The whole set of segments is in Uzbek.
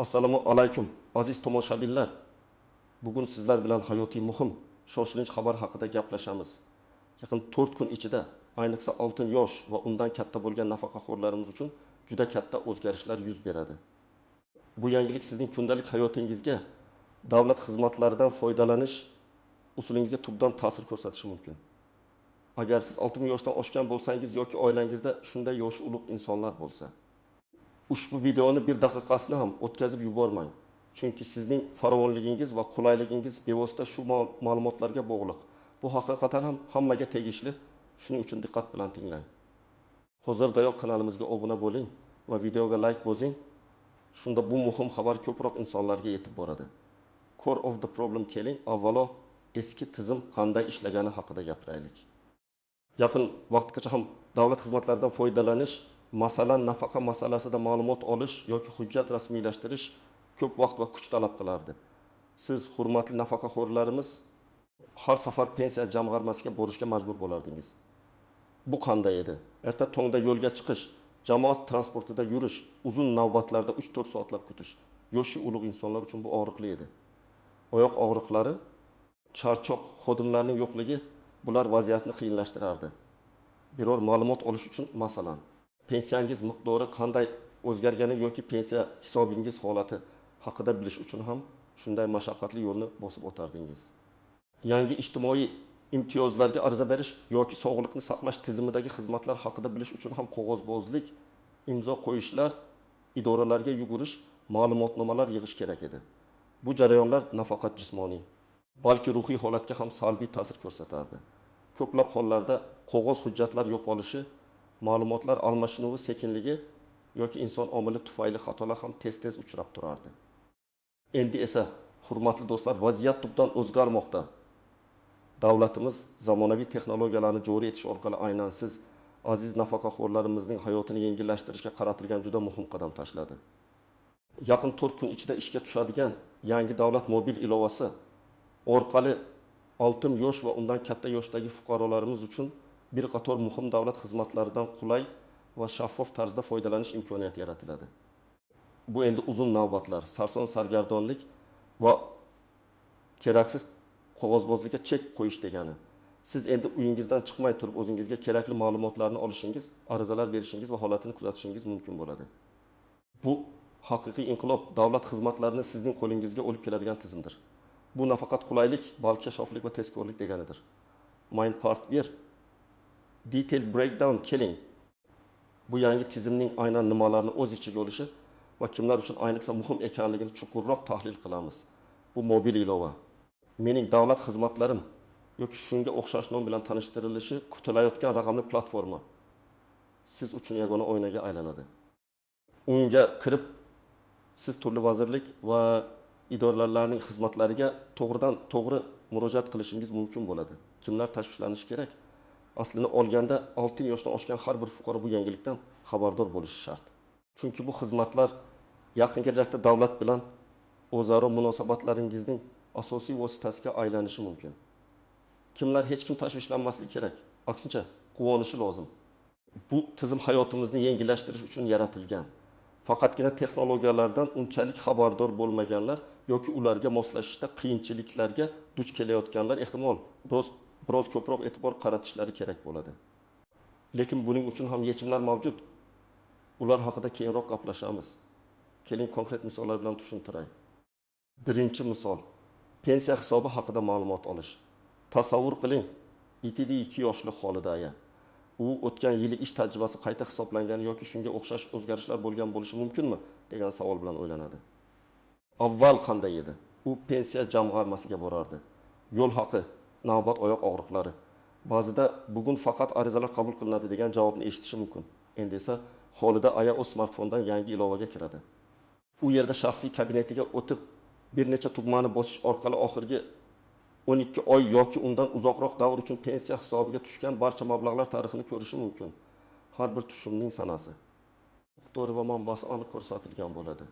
Assalomu alaykum aziz tomoshabinlar. Bugun sizlar bilan hayotiy muhim shoshilinch xabar haqida gaplashamiz. Yaqin 4 kun ichida ayniqsa 6 yosh va undan katta bo'lgan nafaqaxo'rlarimiz uchun juda katta o'zgarishlar yuz beradi. Bu yangilik sizning kundalik hayotingizga, davlat xizmatlaridan foydalanish usulingizga tubdan ta'sir ko'rsatishi mumkin. Agar siz 60 yoshdan oshgan bo'lsangiz yoki oilangizda shunday yoshi ulug' insonlar bo'lsa, ushbu videoni bir daqiqasini ham o'tkazib yubormang. Chunki sizning farovonligingiz va qulayligingiz bevosita shu ma'lumotlarga bog'liq. Bu haqiqatan ham hammaga tegishli. Shuning uchun diqqat bilan tinglang. Hozirdayoq kanalimizga obuna bo'ling va videoga like bosing. Shunda bu muhim xabar ko'proq insonlarga yetib boradi. Core of the problem keling, avvalo eski tizim qanday ishlagani haqida gapiraylik. Yaqin vaqtgacha ham davlat xizmatlaridan foydalanish, masalan nafaqa masalasida ma'lumot olish yoki hujjat rasmiylashtirish ko'p vaqt va kuch talab qilardi. Siz, hurmatli nafaqaxo'rlarimiz, har safar pensiya jamg'armasiga borishga majbur bo'lardingiz. Bu qanday edi? Erta tongda yo'lga chiqish, jamoat transportida yurish, uzun navbatlarda 3-4 soatlab kutish yoshi ulug' insonlar uchun bu og'riqli edi. Oyoq og'riqlari, charchoq, xodimlarning yo'qligi bular vaziyatni qiyinlashtirardi. Biror ma'lumot olish uchun, masalan, pensiyangiz miqdori qanday o'zgargani yoki pensiya hisobingiz holati haqida bilish uchun ham shunday mashaqqatli yo'lni bosib o'tardingiz. Yangi ijtimoiy imtiyozlarga ariza berish yoki sog'liqni saqlash tizimidagi xizmatlar haqida bilish uchun ham qog'ozbozlik, imzo qo'yishlar, idoralarga yugurish, ma'lumotnomalar yig'ish kerak edi. Bu jarayonlar nafaqat jismoniy, balki ruhiy holatga ham salbiy ta'sir ko'rsatardi. Ko'plab hollarda qog'oz hujjatlar yo'qolishi, ma'lumotlar almashinuvi sekinligi yoki inson omili tufayli xatolar ham tez-tez uchrab turardi. Endi esa, hurmatli do'stlar, vaziyat tubdan o'zgarmoqda. Davlatimiz zamonaviy texnologiyalarni joriy etish orqali aynan siz, aziz nafaqaxo'rlarimizning hayotini yengillashtirishga qaratilgan juda muhim qadam tashladi. Yaqin 4 kun ichida ishga tushadigan yangi davlat mobil ilovasi orqali 6 yosh va undan katta yoshdagi fuqarolarimiz uchun bir qator muhim davlat xizmatlaridan qulay va shaffof tarzda foydalanish imkoniyati yaratiladi. Bu endi uzun navbatlar, sarson sargardonlik va keraksiz qog'ozbozlikka chek qo'yish degani. Siz endi uyingizdan chiqmay turib o'zingizga kerakli ma'lumotlarni olishingiz, arizalar berishingiz va holatini kuzatishingiz mumkin bo'ladi. Bu haqiqiy inqilob, davlat xizmatlarini sizning qo'lingizga olib keladigan tizimdir. Bu nafaqat qulaylik, balki shaffof va tezkorlik deganidir. Main part 1. Detailed breakdown keling. Bu yangi tizimning aynan nimalarni o'z ichiga olishi va kimlar uchun ayniqsa muhim ekanligini chuqurroq tahlil qilamiz. Bu mobil ilova. Mening davlat xizmatlarim yoki shunga o'xshash nom bilan tanishtirilishi kutilayotgan raqamli platforma siz uchun yagona oynaga aylanadi. Unga kirib siz turli vazirlik va idoralarning xizmatlariga to'g'ridan to'g'ri murojaat qilishingiz mumkin bo'ladi. Kimlar tashvishlanishi kerak? Aslini olganda 6 yoshdan oshgan har bir fuqaro bu yangilikdan xabardor bo'lishi shart. Chunki bu xizmatlar yaqin kelajakda davlat bilan o'zaro munosabatlaringizning asosiy vositasiga aylanishi mumkin. Kimlar hech kim tashvishlanmasligi kerak. Aksincha, quvonishi lozim. Bu tizim hayotimizni yengillashtirish uchun yaratilgan. Faqatgina texnologiyalardan unchalik xabardor bo'lmaganlar yoki ularga moslashishda qiyinchiliklarga duch kelayotganlar ehtimol biroz ko'proq e'tibor qaratishlari kerak bo'ladi. Lekin buning uchun ham yechimlar mavjud. Ular haqida keyinroq gaplashamiz. Keling konkret misollar bilan tushuntiray. Birinchi misol, pensiya hisobi haqida ma'lumot olish. Tasavvur qiling, itida 2 yoshli Xolidaya. U o'tgan yili ish tajribasi qayta hisoblangani yoki shunga o'xshash o'zgarishlar bo'lgan bo'lishi mumkinmi degan savol bilan o'ylanadi. Avval qanday edi? U pensiya jamg'armasiga borardi. Yo'l haqi, navbat oyoq og'riqlari. Ba'zida bugun faqat arizalar qabul qilinadi degan javobni eshitishi mumkin. Endi esa Xolida aya o'z smartfondan yangi ilovaga kiradi. U yerda shaxsiy kabinetiga o'tib, bir necha tugmani bosish orqali oxirgi 12 oy yoki undan uzoqroq davr uchun pensiya hisobiga tushgan barcha mablag'lar tarixini ko'rishi mumkin. Har bir tushumning sanasi, miqdori va manbasi aniq ko'rsatilgan bo'ladi.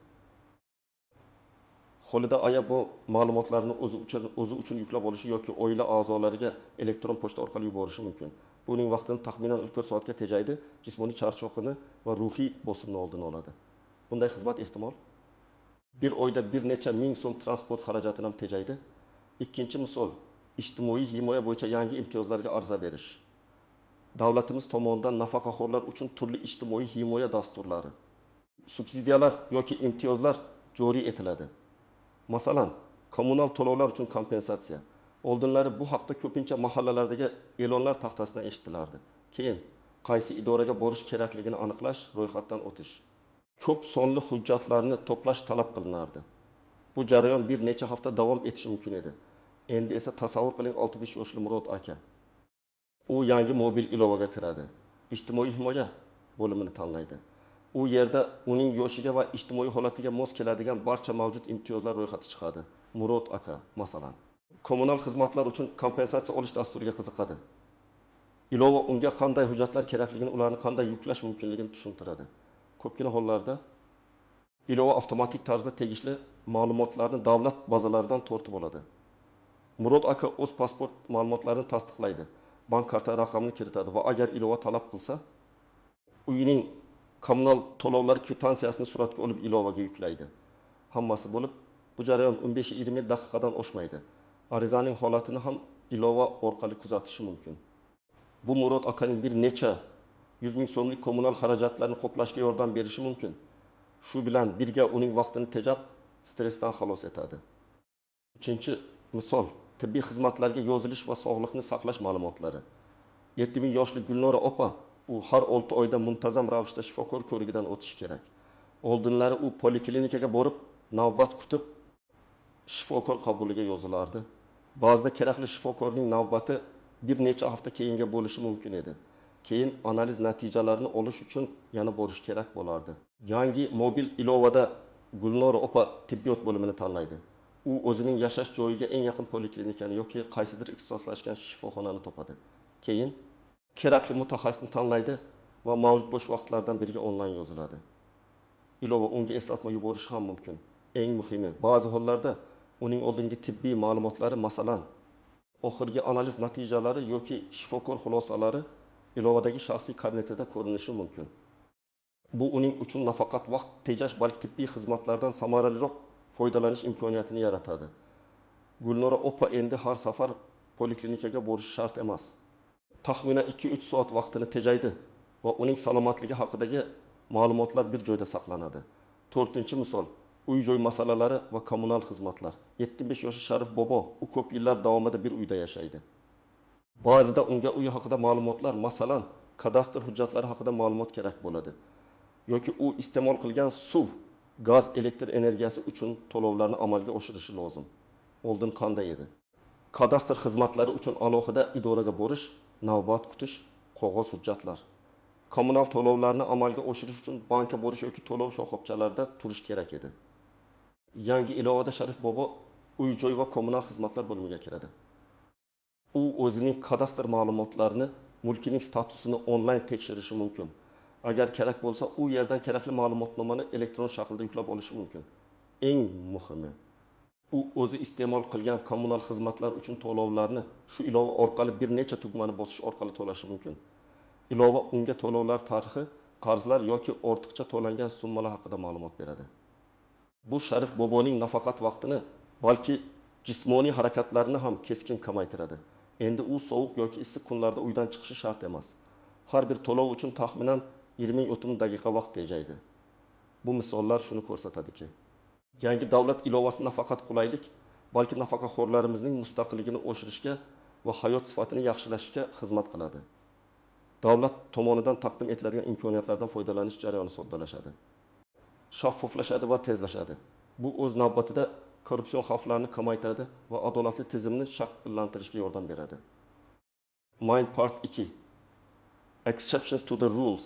Xolida aya bu ma'lumotlarni o'zi uchun yuklab olishi yoki oila a'zolariga elektron pochta orqali yuborishi mumkin. Buning vaqtini taxminan 4 soatga tejaydi, jismoniy charchoqni va ruhiy bosimni oldini oladi. Bunday xizmat ehtimol bir oyda bir necha ming so'm transport xarajatini ham tejaydi. Ikkinchi misol, ijtimoiy himoya bo'yicha yangi imtiyozlarga arza berish. Davlatimiz tomonidan nafaqaxo'rlar uchun turli ijtimoiy himoya dasturlari, subsidiyalar yoki imtiyozlar joriy etiladi. Masalan, kommunal to'lovlar uchun kompensatsiya. Oldinlari bu haqda ko'pincha mahallalardagi e'lonlar taxtasidan eshitilardi. Keyin qaysi idoraga borish kerakligini aniqlash, ro'yxatdan o'tish. Ko'p sonli hujjatlarni to'plash talab qilinardi. Bu jarayon bir necha hafta davom etishi mumkin edi. Endi esa tasavvur qiling, 65 yoshli Murod aka. U yangi mobil ilovaga kiradi. Ijtimoiy himoya bo'limini tanlaydi. U yerda uning yoshiga va ijtimoiy holatiga mos keladigan barcha mavjud imtiyozlar ro'yxati chiqadi. Murod aka, masalan, kommunal xizmatlar uchun kompensatsiya olish dasturiga qiziqadi. Ilova unga qanday hujjatlar kerakligini, ularni qanday yuklash mumkinligini tushuntiradi. Ko'pgina hollarda ilova avtomatik tarzda tegishli ma'lumotlarni davlat bazalaridan tortib oladi. Murod aka o'z pasport ma'lumotlarini tasdiqlaydi, bank karta raqamini kiritadi va agar ilova talab qilsa, uyining kommunal to'lovlar kvitantsiyasini suratga olib ilovaga yuklaydi. Hammasi bo'lib, bu jarayon 15-20 daqiqadan oshmaydi. Arizaning holatini ham ilova orqali kuzatishi mumkin. Bu Murod akaning bir necha 100 ming so'mlik kommunal xarajatlarni qoplashga yordam berishi mumkin. Shu bilan birga uning vaqtini tejab, stressdan xalos etadi. Uchinchi misol, tibbiy xizmatlarga yozilish va sog'liqni saqlash ma'lumotlari. 7000 yoshli Gulnora opa, u har 6 oyda muntazam ravishda shifokor ko'rigidan o'tishi kerak. Oldinlari u poliklinikaga borib, navbat kutib, shifokor qabuliga yozilardi. Ba'zida kerakli shifokorning navbati bir necha hafta keyinga bo'lishi mumkin edi. Keyin analiz natijalarini olish uchun yana borish kerak bo'lardi. Yangi mobil ilovada Gulnora opa tibbiyot bo'limini tanlaydi. U o'zining yashash joyiga eng yaqin poliklinikani yoki qaysidir ixtisoslashgan shifoxonani topadi. Keyin kerakli mutaxassisni tanlaydi va mavjud bo'sh vaqtlardan biriga onlayn yoziladi. Ilova unga eslatma yuborishi ham mumkin. Eng muhimi, ba'zi hollarda uning oldingi tibbiy ma'lumotlari, masalan, oxirgi analiz natijalari yoki shifokor xulosalari ilovadagi shaxsiy kabinetida ko'rinishi mumkin. Bu uning uchun nafaqat vaqt tejash, balki tibbiy xizmatlardan samaraliroq foydalanish imkoniyatini yaratadi. Gulnora opa endi har safar poliklinikaga borish shart emas. Taxminan 2-3 soat vaqtini tejaydi va uning salomatligi haqidagi ma'lumotlar bir joyda saqlanadi. 4-misol, uy-joy masalalari va kommunal xizmatlar. 75 yoshli Sharif bobo, u ko'p yillar davomida bir uyda yashaydi. Ba'zida unga uy haqida ma'lumotlar, masalan, kadastr hujjatlari haqida ma'lumot kerak bo'ladi. Yoki u iste'mol qilgan suv, gaz, elektr energiyasi uchun to'lovlarni amalga oshirishi lozim. Oldin qanday edi? Kadastr xizmatlari uchun alohida idoraga borish, navbat kutish, qog'oz hujjatlar. Kommunal to'lovlarni amalga oshirish uchun bankka borish yoki to'lov shoxobchalarida turish kerak edi. Yangi ilovada Sharif bobo uy-joy va kommunal xizmatlar bo'limiga kiradi. U o'zining kadastr ma'lumotlarini, mulkining statusini onlayn tekshirishi mumkin. Agar kerak bo'lsa, u yerdan kerakli ma'lumotnomani elektron shaklda yuklab olishi mumkin. Eng muhimi, u o'zi iste'mol qilgan kommunal xizmatlar uchun to'lovlarni shu ilova orqali bir necha tugmani bosish orqali to'lashi mumkin. Ilova unga to'lovlar tarixi, qarzlar yoki ortiqcha to'langan summalar haqida ma'lumot beradi. Bu Sharif boboning nafaqat vaqtini, balki jismoniy harakatlarini ham keskin kamaytiradi. Endi u sovuq yoki issiq kunlarda uydan chiqishi shart emas. Har bir to'lov uchun taxminan 20-30 daqiqa vaqt tejaydi. Bu misollar shuni ko'rsatadiki, yangi davlat ilovasi nafaqat qulaylik, balki nafaqaxo'rlarimizning mustaqilligini oshirishga va hayot sifatini yaxshilashga xizmat qiladi. Davlat tomonidan taqdim etiladigan imkoniyatlardan foydalanish jarayoni soddalashadi, shaffoflashadi va tezlashadi. Bu o'z navbatida korrupsion xavflarini kamaytiradi va adolatli tizimni shakllantirishga yordam beradi. Mind Part 2. Exceptions to the rules,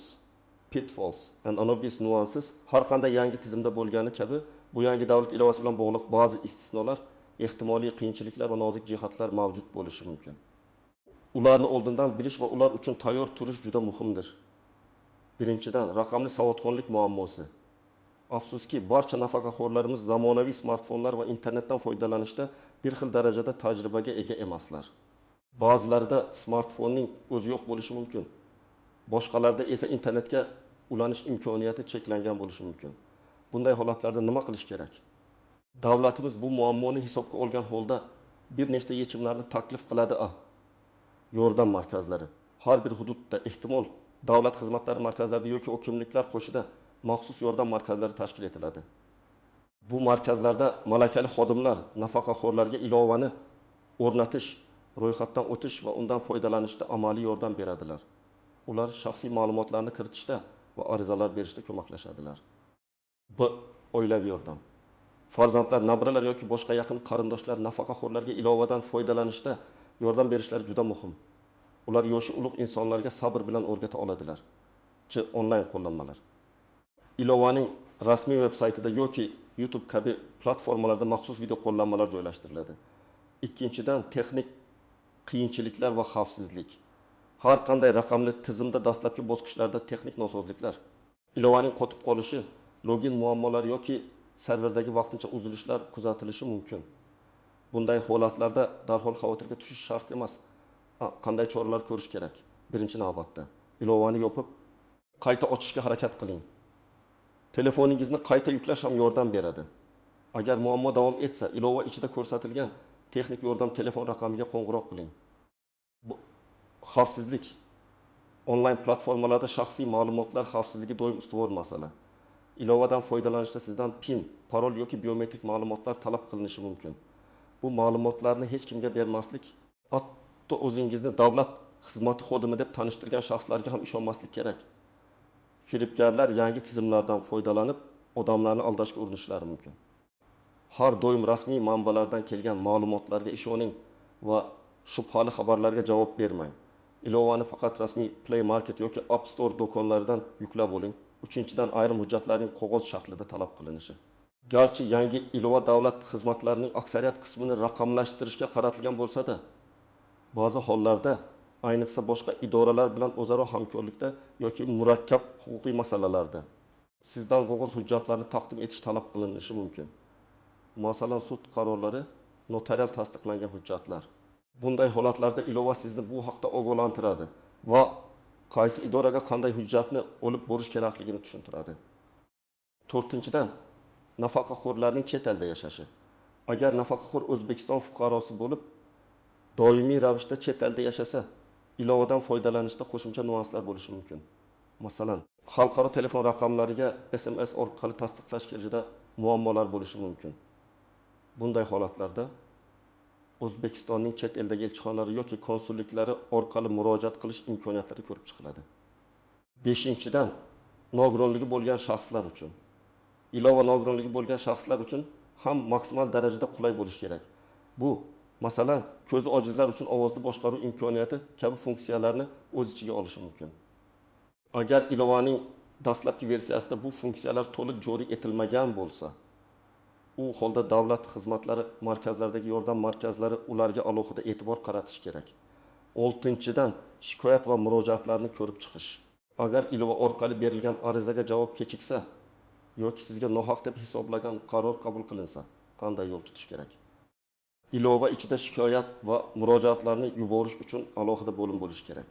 pitfalls and unobvious nuances. Har qanday yangi tizimda bo'lgani kabi, bu yangi davlat ilovasi bilan bog'liq ba'zi istisnolar, ehtimoliy qiyinchiliklar va nozik jihatlar mavjud bo'lishi mumkin. Ularni oldindan bilish va ular uchun tayyor turish juda muhimdir. Birinchidan, raqamli savodxonlik muammosi. Afsuski, barcha nafaqaxo'rlarimiz zamonaviy smartfonlar va internetdan foydalanishda bir xil darajada tajribaga ega emaslar. Ba'zilarida smartfonning o'zi yo'q bo'lishi mumkin. Boshqalarda esa internetga ulanish imkoniyati cheklangan bo'lishi mumkin. Bunday holatlarda nima qilish kerak? Davlatimiz bu muammoni hisobga olgan holda bir nechta yechimlarni taklif qiladi. Yordam markazlari har bir hududda ehtimol davlat xizmatlari markazlarida yoki o kimliklar qo'shida maxsus yordam markazlari tashkil etiladi. Bu markazlarda malakali xodimlar nafaqaxo'rlarga ilovani o'rnatish, ro'yxatdan o'tish va undan foydalanishda amaliy yordam beradilar. Ular shaxsiy ma'lumotlarni kiritishda va arizalar berishda ko'maklashadilar. Bu oilaviy yordam. Farzandlar, nabiralar yoki boshqa yaqin qarindoshlar nafaqaxo'rlarga ilovadan foydalanishda yordam berishlari juda muhim. Ular yoshi ulug' insonlarga sabr bilan o'rgata oladilar. Onlayn qo'llanmalar. Ilovaning rasmiy veb-saytida yoki YouTube kabi platformalarda maxsus video qo'llanmalar joylashtiriladi. Ikkinchidan, texnik qiyinchiliklar va xavfsizlik. Har qanday raqamli tizimda dastlabki bosqichlarda texnik nosozliklar, ilovaning qotib qolishi, login muammolari yoki serverdagi vaqtincha uzilishlar kuzatilishi mumkin. Bunday holatlarda darhol xavotirga tushish shart emas. Qanday choralar ko'rish kerak? Birinchi navbatda ilovani yopib, qayta ochishga harakat qiling. Telefoningizni qayta yuklash ham yordam beradi. Agar muammo davom etsa, ilova ichida ko'rsatilgan texnik yordam telefon raqamiga qo'ng'iroq qiling. Xavfsizlik. Onlayn platformalarda shaxsiy ma'lumotlar xavfsizligi doim ustuvor masala. Ilovadan foydalanishda sizdan PIN, parol yoki biometrik ma'lumotlar talab qilinishi mumkin. Bu ma'lumotlarni hech kimga bermaslik, hatto o'zingizni davlat xizmati xodimi deb tanishtirgan shaxslarga ham ishonmaslik kerak. Firibgarlar yangi tizimlardan foydalanib, odamlarni aldashga urinishlari mumkin. Har doim rasmiy manbalardan kelgan ma'lumotlarga ishoning va shubhali xabarlarga javob bermang. Ilovani faqat rasmiy Play Market yoki App Store do'konlaridan yuklab oling. Uchinchidan, ayrim hujjatlarning qog'oz shaklida talab qilinishi. Garchi yangi ilova davlat xizmatlarining aksariyat qismini raqamlashtirishga qaratilgan bo'lsa-da, ba'zi hollarda, ayniqsa boshqa idoralar bilan o'zaro hamkorlikda yoki murakkab huquqiy masalalarda sizdan qog'oz hujjatlarni taqdim etish talab qilinishi mumkin. Masalan, sud qarorlari, notarial tasdiqlangan hujjatlar. Bunday holatlarda ilova sizni bu haqda ogohlantiradi va qaysi idoraga qanday hujjatni olib borish kerakligini tushuntiradi. 4-dan, nafaqaxo'rlarning chet elda yashashi. Agar nafaqaxo'r O'zbekiston fuqarosi bo'lib, doimiy ravishda chet elda yashasa, ilovadan foydalanishda qo'shimcha nuanslar bo'lishi mumkin. Masalan, xalqaro telefon raqamlariga SMS orqali tasdiqlash kelishida muammolar bo'lishi mumkin. Bunday holatlarda O'zbekistonning chet eldagi elchixonalari yoki konsulliklari orqali murojaat qilish imkoniyatlari ko'rib chiqiladi. 5-dan, nogironligi bo'lgan shaxslar uchun. Ilova nogironligi bo'lgan shaxslar uchun ham maksimal darajada qulay bo'lishi kerak. Bu, masalan, ko'zi ojizlar uchun ovozni boshqaruv imkoniyati kabi funksiyalarni o'z ichiga olishi mumkin. Agar ilovaning dastlabki versiyasida bu funksiyalar to'liq joriy etilmagan bo'lsa, u holda davlat xizmatlari markazlaridagi yordam markazlari ularga alohida e'tibor qaratish kerak. 6-dan, shikoyat va murojaatlarni ko'rib chiqish. Agar ilova orqali berilgan arizaga javob kechiksa yoki sizga nohaq deb hisoblagan qaror qabul qilinsa, qanday yo'l tutish kerak? Ilova ichida shikoyat va murojaatlarni yuborish uchun alohida bo'lim bo'lishi kerak.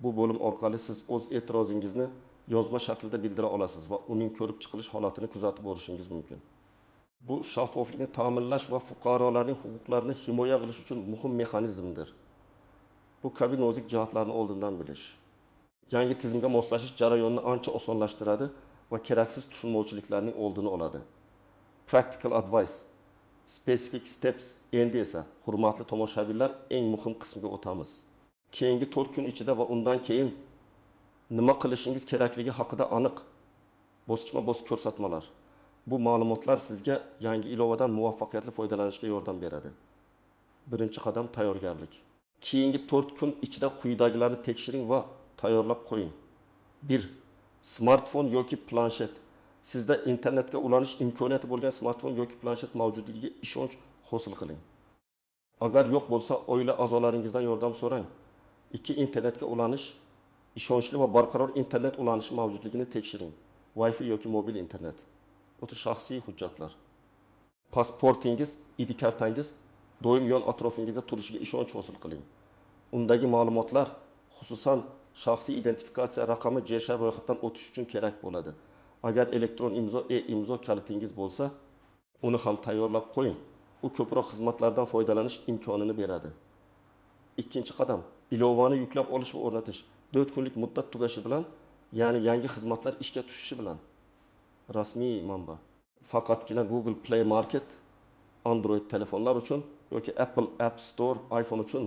Bu bo'lim orqali siz o'z e'tirozingizni yozma shaklda bildira olasiz va uning ko'rib chiqilish holatini kuzatib borishingiz mumkin. Bu shaffoflikni ta'minlash va fuqarolarning huquqlarini himoya qilish uchun muhim mexanizmdir. Bu kabi nozik jihatlarni oldindan bilish yangi tizimga moslashish jarayonini ancha osonlashtiradi va keraksiz tushunmovchiliklarning oldini oladi. Practical advice, specific steps. Endi esa, hurmatli tomoshabinlar, eng muhim qismga o'tamiz. Keyingi 4 kun ichida va undan keyin nima qilishingiz kerakligi haqida aniq bosqichma-bosqich ko'rsatmalar. Bu ma'lumotlar sizga yangi ilovadan muvaffaqiyatli foydalanishga yordam beradi. Birinchi qadam tayyorgarlik. Keyingi 4 kun ichida quyidagilarni tekshiring va tayyorlab qo'ying. 1. Smartfon yoki planshet. Sizda internetga ulanish imkoniyati bo'lgan smartfon yoki planshet mavjudligiga ishonch hosil qiling. Agar yo'q bo'lsa, oila a'zolaringizdan yordam so'rang. 2. Internetga ulanish, ishonchli va barqaror internet ulanishi mavjudligini tekshiring. Wi-Fi yoki mobil internet. O'ta shaxsiy hujjatlar. Pasportingiz, ID kartangiz doim yon atrofingizda turishiga ishonch hosil qiling. Undagi ma'lumotlar, xususan shaxsiy identifikatsiya raqami JSHR ro'yxatdan o'tish uchun kerak bo'ladi. Agar elektron imzo, e-imzo kalitingiz bo'lsa, uni ham tayyorlab qo'ying. U ko'proq xizmatlardan foydalanish imkonini beradi. Ikkinchi qadam, ilovani yuklab olish va o'rnatish. 4 kunlik muddat tugashi bilan, ya'ni yangi xizmatlar ishga tushishi bilan. Rasmiy manba. Faqatgina Google Play Market Android telefonlar uchun yoki Apple App Store iPhone uchun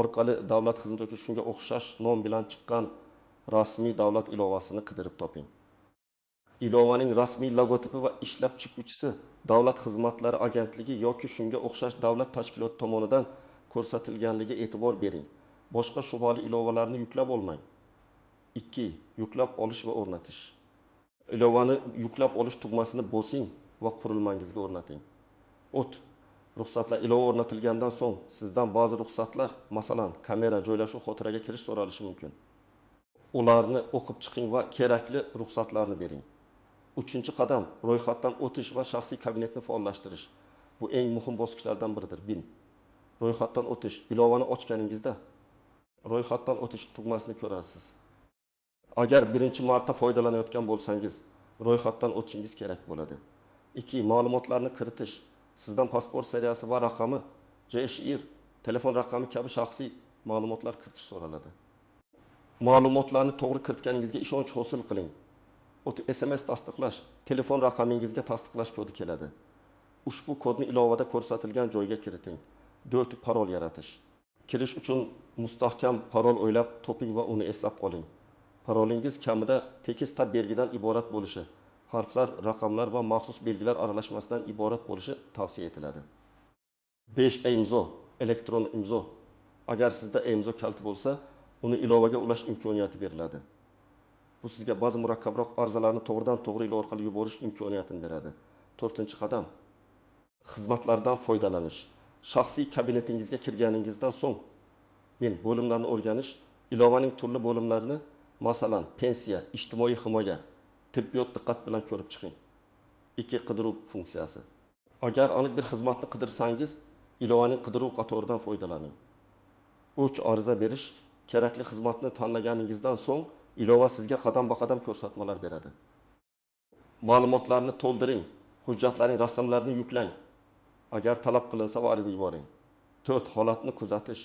orqali davlat xizmatiga shunga o'xshash nom bilan chiqqan rasmiy davlat ilovasini qidirib toping. Ilovaning rasmiy logotipi va ishlab chiquvchisi Davlat xizmatlari agentligi yoki shunga o'xshash davlat tashkiloti tomonidan ko'rsatilganligiga e'tibor bering. Boshqa shubhali ilovalarni yuklab olmang. 2. Yuklab olish va o'rnatish. Ilovani yuklab olish tugmasini bosing va qurilmangizga o'rnating. Ruxsatlar ilova o'rnatilgandan so'ng sizdan ba'zi ruxsatlar, masalan, kamera joylashuv, xotiraga kirish so'ralishi mumkin. Ularni o'qib chiqing va kerakli ruxsatlarni bering. 3-qadam ro'yxatdan o'tish va shaxsiy kabinetni faollashtirish. Bu eng muhim bosqichlardan biridir. Ro'yxatdan o'tish. Ilovani ochganingizda ro'yxatdan o'tish tugmasini ko'rasiz. Agar birinchi marta foydalanayotgan bo'lsangiz, ro'yxatdan o'tishingiz kerak bo'ladi. 2. Ma'lumotlarni kiritish. Sizdan pasport seriyasi va raqami, JSHIR, telefon raqami kabi shaxsiy ma'lumotlar kiritish so'raladi. Ma'lumotlarni to'g'ri kiritganingizga ishonch hosil qiling. SMS tasdiqlash, telefon raqamingizga tasdiqlash kodi keladi. Ushbu kodni ilovada ko'rsatilgan joyga kiriting. 4. Parol yaratish. Kirish uchun mustahkam parol o'ylab toping va uni eslab qoling. Parolingiz kamida tekis tab belgidan iborat bo'lishi, harflar, raqamlar va maxsus belgilar aralashmasidan iborat bo'lishi tavsiya etiladi. 5. Imzo, elektron imzo. Agar sizda imzo kaliti bo'lsa, uni ilovaga ulash imkoniyati beriladi. Bu sizga ba'zi murakkabroq arzalarni to'g'ridan-to'g'ri ilova orqali yuborish imkoniyatini beradi. 4-qadam. Xizmatlardan foydalanish. Shaxsiy kabinetingizga kirganingizdan so'ng bo'limlarni o'rganish, ilovaning turli bo'limlarini, masalan, pensiya, ijtimoiy himoya, tibbiyot diqqat bilan ko'rib chiqing. 2. Qidiruv funksiyasi. Agar aniq bir xizmatni qidirsangiz, ilovaning qidiruv qatoridan foydalaning. 3. Ariza berish. Kerakli xizmatni tanlaganingizdan so'ng ilova sizga qadam-baqadam ko'rsatmalar beradi. Ma'lumotlarni to'ldiring, hujjatlarning rasmlarini yuklang. Agar talab qilinsa ariza yuboring. 4. Holatni kuzatish.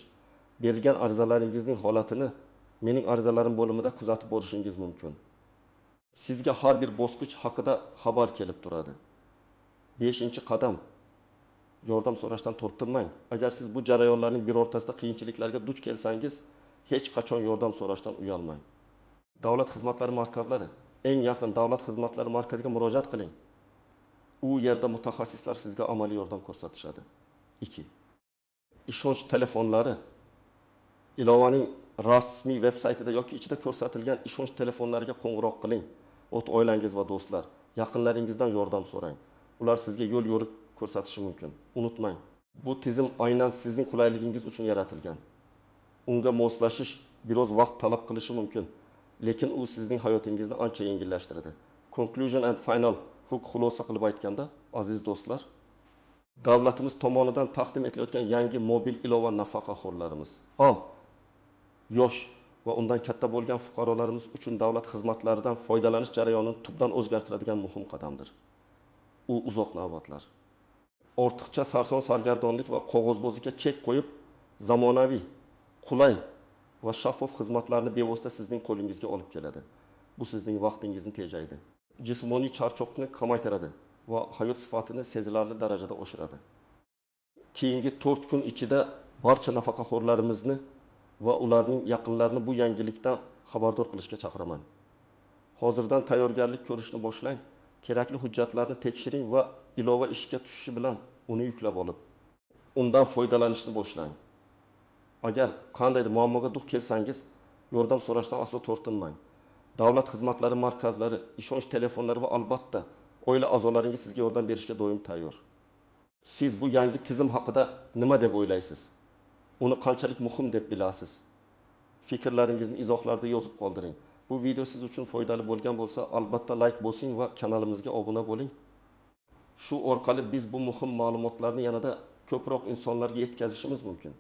Berilgan arizalaringizning holatini mening arizalarim bo'limida kuzatib borishingiz mumkin. Sizga har bir bosqich haqida xabar kelib turadi. 5-qadam. Yordam so'rashdan tortinmang. Agar siz bu jarayonlarning bir o'rtasida qiyinchiliklarga duch kelsangiz, hech qachon yordam so'rashdan uyalmang. Davlat xizmatlari markazlari. Eng yaqin davlat xizmatlari markaziga murojaat qiling. U yerda mutaxassislar sizga amaliy yordam ko'rsatishadi. 2. Ishonch telefonlari. Ilovaning rasmiy veb-saytida yoki ichida ko'rsatilgan ishonch telefonlariga qo'ng'iroq qiling. Oilangiz va do'stlar, yaqinlaringizdan yordam so'rang. Ular sizga yo'l yo'riq ko'rsatishi mumkin. Unutmang, bu tizim aynan sizning qulayligingiz uchun yaratilgan. Unga moslashish biroz vaqt talab qilishi mumkin, lekin u sizning hayotingizni ancha yengillashtiradi. Conclusion and final. Xulosa qilib aytganda, aziz do'stlar, davlatimiz tomonidan taqdim etilayotgan yangi mobil ilova nafaqaxo'rlarimiz, yosh va undan katta bo'lgan fuqarolarimiz uchun davlat xizmatlaridan foydalanish jarayonini tubdan o'zgartiradigan muhim qadamdir. U uzoq navbatlar. Ortiqcha sarson sargardonlik va qog'ozbozlikka chek qo'yib, zamonaviy, qulay va shaffof xizmatlarni bevosita sizning qo'lingizga olib keladi. Bu sizning vaqtingizni tejaydi. Jismoniy charchoqni kamaytiradi va hayot sifatini sezilarli darajada oshiradi. Keyingi 4 kun ichida barcha nafaqaxo'rlarimizni va ularning yaqinlarini bu yangilikdan xabardor qilishga chaqiraman. Hozirdan tayyorgarlik ko'rishni boshlang, kerakli hujjatlarni tekshiring va ilova ishga tushishi bilan uni yuklab olib, undan foydalanishni boshlang. Agar qandaydir muammoga duch kelsangiz, yordam so'rashdan aslo tortinmang. Davlat xizmatlari markazlari, ishonch telefonlari va albatta oila a'zolaringiz sizga yordam berishga doim tayyor. Siz bu yangi tizim haqida nima deb o'ylaysiz? Uni qanchalik muhim deb bilasiz? Fikrlaringizni izohlarda yozib qoldiring. Bu video siz uchun foydali bo'lgan bo'lsa, albatta like bosing va kanalimizga obuna bo'ling. Shu orqali biz bu muhim ma'lumotlarni yanada ko'proq insonlarga yetkazishimiz mumkin.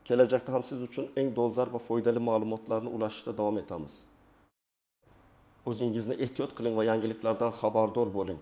Kelajakda ham siz uchun eng dolzarb va foydali ma'lumotlarni ulashishda davom etamiz. O'zingizni ehtiyot qiling va yangiliklardan xabardor bo'ling.